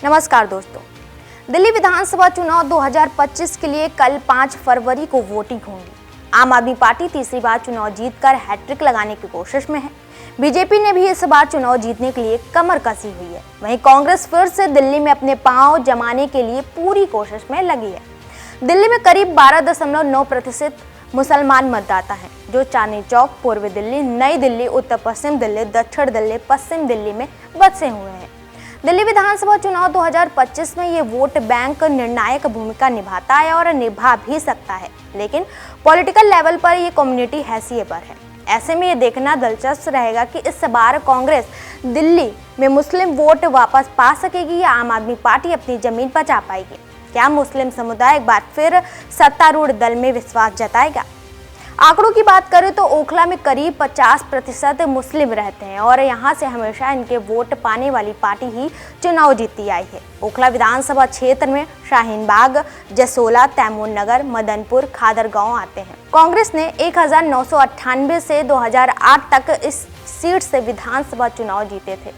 नमस्कार दोस्तों, दिल्ली विधानसभा चुनाव 2025 के लिए कल 5 फरवरी को वोटिंग होगी। आम आदमी पार्टी तीसरी बार चुनाव जीतकर हैट्रिक लगाने की कोशिश में है। बीजेपी ने भी इस बार चुनाव जीतने के लिए कमर कसी हुई है। वहीं कांग्रेस फिर से दिल्ली में अपने पांव जमाने के लिए पूरी कोशिश में लगी है। दिल्ली में करीब 12.9% मुसलमान मतदाता हैं, जो चांदनी चौक, पूर्वी दिल्ली, नई दिल्ली, उत्तर पश्चिम दिल्ली, दक्षिण दिल्ली, पश्चिम दिल्ली में बसे हुए हैं। दिल्ली विधानसभा चुनाव 2025 में ये वोट बैंक निर्णायक भूमिका निभाता है और निभा भी सकता है, लेकिन पॉलिटिकल लेवल पर ये कम्युनिटी हैसियत पर है। ऐसे में ये देखना दिलचस्प रहेगा कि इस बार कांग्रेस दिल्ली में मुस्लिम वोट वापस पा सकेगी या आम आदमी पार्टी अपनी जमीन बचा पाएगी। क्या मुस्लिम समुदाय एक बार फिर सत्तारूढ़ दल में विश्वास जताएगा? आंकड़ों की बात करें तो ओखला में करीब 50% मुस्लिम रहते हैं और यहां से हमेशा इनके वोट पाने वाली पार्टी ही चुनाव जीतती आई है। ओखला विधानसभा क्षेत्र में शाहीन बाग, जसोला, तैमूर नगर, मदनपुर, खादरगांव आते हैं। कांग्रेस ने 1998 से 2008 तक इस सीट से विधानसभा चुनाव जीते थे।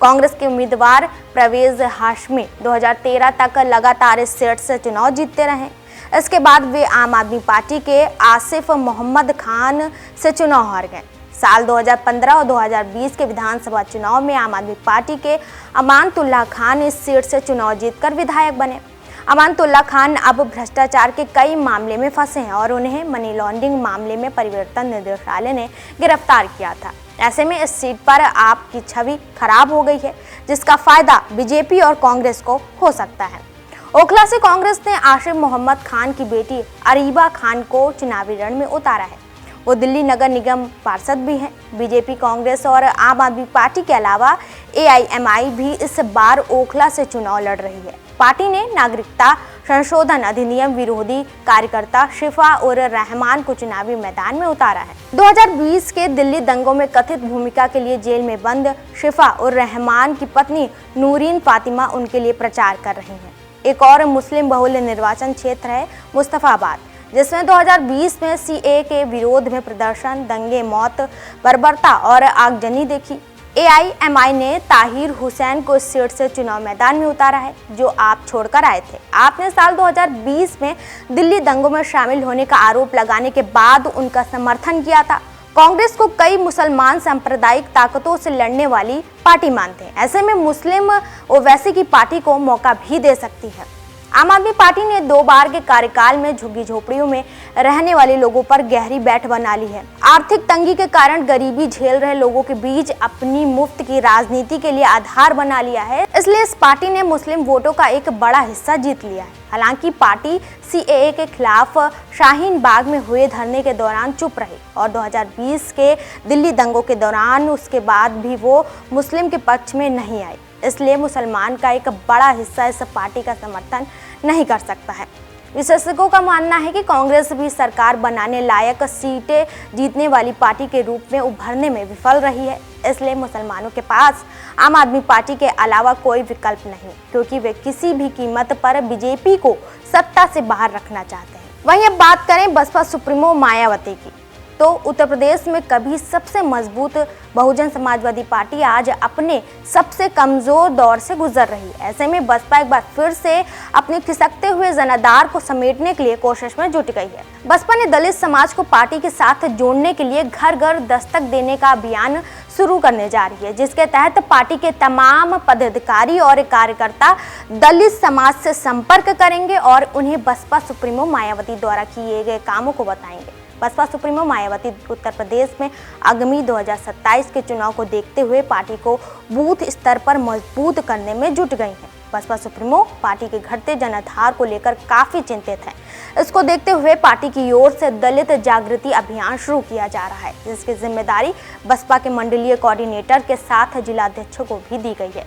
कांग्रेस के उम्मीदवार परवेज हाशमी 2013 तक लगातार इस सीट से चुनाव जीतते रहे। इसके बाद वे आम आदमी पार्टी के आसिफ मोहम्मद खान से चुनाव हार गए। साल 2015 और 2020 के विधानसभा चुनाव में आम आदमी पार्टी के अमानतुल्लाह खान इस सीट से चुनाव जीतकर विधायक बने। अमानतुल्लाह खान अब भ्रष्टाचार के कई मामले में फंसे हैं और उन्हें मनी लॉन्ड्रिंग मामले में परिवर्तन निदेशालय ने गिरफ्तार किया था। ऐसे में इस सीट पर आप की छवि खराब हो गई है, जिसका फायदा बीजेपी और कांग्रेस को हो सकता है। ओखला से कांग्रेस ने आसिफ मोहम्मद खान की बेटी अरीबा खान को चुनावी रण में उतारा है। वो दिल्ली नगर निगम पार्षद भी हैं। बीजेपी, कांग्रेस और आम आदमी पार्टी के अलावा AIMI भी इस बार ओखला से चुनाव लड़ रही है। पार्टी ने नागरिकता संशोधन अधिनियम विरोधी कार्यकर्ता शिफा उर रहमान को चुनावी मैदान में उतारा है। 2020 के दिल्ली दंगों में कथित भूमिका के लिए जेल में बंद शिफा उर रहमान की पत्नी नूरीन फातिमा उनके लिए प्रचार कर रही हैं। एक और मुस्लिम बहुल निर्वाचन क्षेत्र है मुस्तफाबाद, जिसमें 2020 में CAA के विरोध में प्रदर्शन, दंगे, मौत, बर्बरता और आगजनी देखी। AIMI ने ताहिर हुसैन को इस सीट से चुनाव मैदान में उतारा है, जो आप छोड़कर आए थे। आपने साल 2020 में दिल्ली दंगों में शामिल होने का आरोप लगाने के बाद उनका समर्थन किया था। कांग्रेस को कई मुसलमान सांप्रदायिक ताकतों से लड़ने वाली पार्टी मानते हैं। ऐसे में मुस्लिम ओवैसी की पार्टी को मौका भी दे सकती है। आम आदमी पार्टी ने 2 बार के कार्यकाल में झुग्गी झोपड़ियों में रहने वाले लोगों पर गहरी बैठ बना ली है। आर्थिक तंगी के कारण गरीबी झेल रहे लोगों के बीच अपनी मुफ्त की राजनीति के लिए आधार बना लिया है। इसलिए इस पार्टी ने मुस्लिम वोटों का एक बड़ा हिस्सा जीत लिया है। हालांकि पार्टी CAA के खिलाफ शाहीन बाग में हुए धरने के दौरान चुप रही और 2020 के दिल्ली दंगों के दौरान उसके बाद भी वो मुस्लिम के पक्ष में नहीं आई। इसलिए मुसलमान का एक बड़ा हिस्सा इस पार्टी का समर्थन नहीं कर सकता है। विशेषज्ञों का मानना है कि कांग्रेस भी सरकार बनाने लायक सीटें जीतने वाली पार्टी के रूप में उभरने में विफल रही है। इसलिए मुसलमानों के पास आम आदमी पार्टी के अलावा कोई विकल्प नहीं, क्योंकि वे किसी भी कीमत पर बीजेपी को सत्ता से बाहर रखना चाहते हैं। वहीं अब बात करें बसपा सुप्रीमो मायावती की, तो उत्तर प्रदेश में कभी सबसे मजबूत बहुजन समाजवादी पार्टी आज अपने सबसे कमजोर दौर से गुजर रही है। ऐसे में बसपा एक बार फिर से अपने खिसकते हुए जनाधार को समेटने के लिए कोशिश में जुट गई है। बसपा ने दलित समाज को पार्टी के साथ जोड़ने के लिए घर घर दस्तक देने का अभियान शुरू करने जा रही है, जिसके तहत पार्टी के तमाम पदाधिकारी और कार्यकर्ता दलित समाज से संपर्क करेंगे और उन्हें बसपा सुप्रीमो मायावती द्वारा किए गए कामों को बताएंगे। बसपा सुप्रीमो मायावती उत्तर प्रदेश में आगामी 2027 के चुनाव को देखते हुए पार्टी को बूथ स्तर पर मजबूत करने में जुट गई हैं। बसपा सुप्रीमो पार्टी के घटते जनाधार को लेकर काफी चिंतित है। इसको देखते हुए पार्टी की ओर से दलित जागृति अभियान शुरू किया जा रहा है, जिसकी जिम्मेदारी बसपा के मंडलीय कोऑर्डिनेटर के साथ जिलाध्यक्षों को भी दी गई है।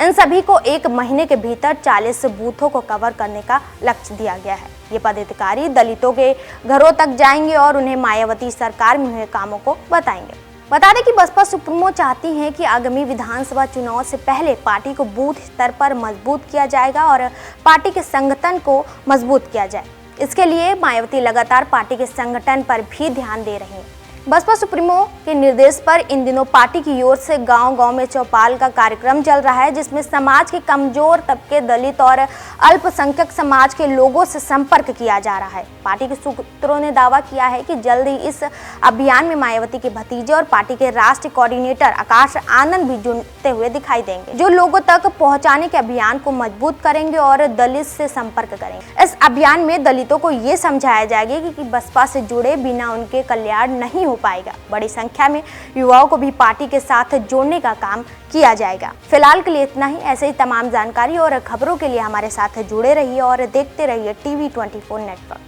इन सभी को 1 महीने के भीतर 40 बूथों को कवर करने का लक्ष्य दिया गया है। ये पदाधिकारी दलितों के घरों तक जाएंगे और उन्हें मायावती सरकार में हुए कामों को बताएंगे। बता दें कि बसपा सुप्रीमो चाहती हैं कि आगामी विधानसभा चुनाव से पहले पार्टी को बूथ स्तर पर मजबूत किया जाएगा और पार्टी के संगठन को मजबूत किया जाए। इसके लिए मायावती लगातार पार्टी के संगठन पर भी ध्यान दे रही हैं। बसपा सुप्रीमो के निर्देश पर इन दिनों पार्टी की ओर से गांव-गांव में चौपाल का कार्यक्रम चल रहा है, जिसमें समाज के कमजोर तबके, दलित और अल्पसंख्यक समाज के लोगों से संपर्क किया जा रहा है। पार्टी के सूत्रों ने दावा किया है कि जल्द ही इस अभियान में मायावती के भतीजे और पार्टी के राष्ट्रीय कोऑर्डिनेटर आकाश आनंद भी जुड़ते हुए दिखाई देंगे, जो लोगों तक पहुंचाने के अभियान को मजबूत करेंगे और दलित से संपर्क करेंगे। इस अभियान में दलितों को ये समझाया जाएगा कि बसपा से जुड़े बिना उनके कल्याण नहीं हो पाएगा। बड़ी संख्या में युवाओं को भी पार्टी के साथ जोड़ने का काम किया जाएगा। फिलहाल के लिए इतना ही। ऐसे ही तमाम जानकारी और खबरों के लिए हमारे साथ जुड़े रहिए और देखते रहिए TV24 नेटवर्क।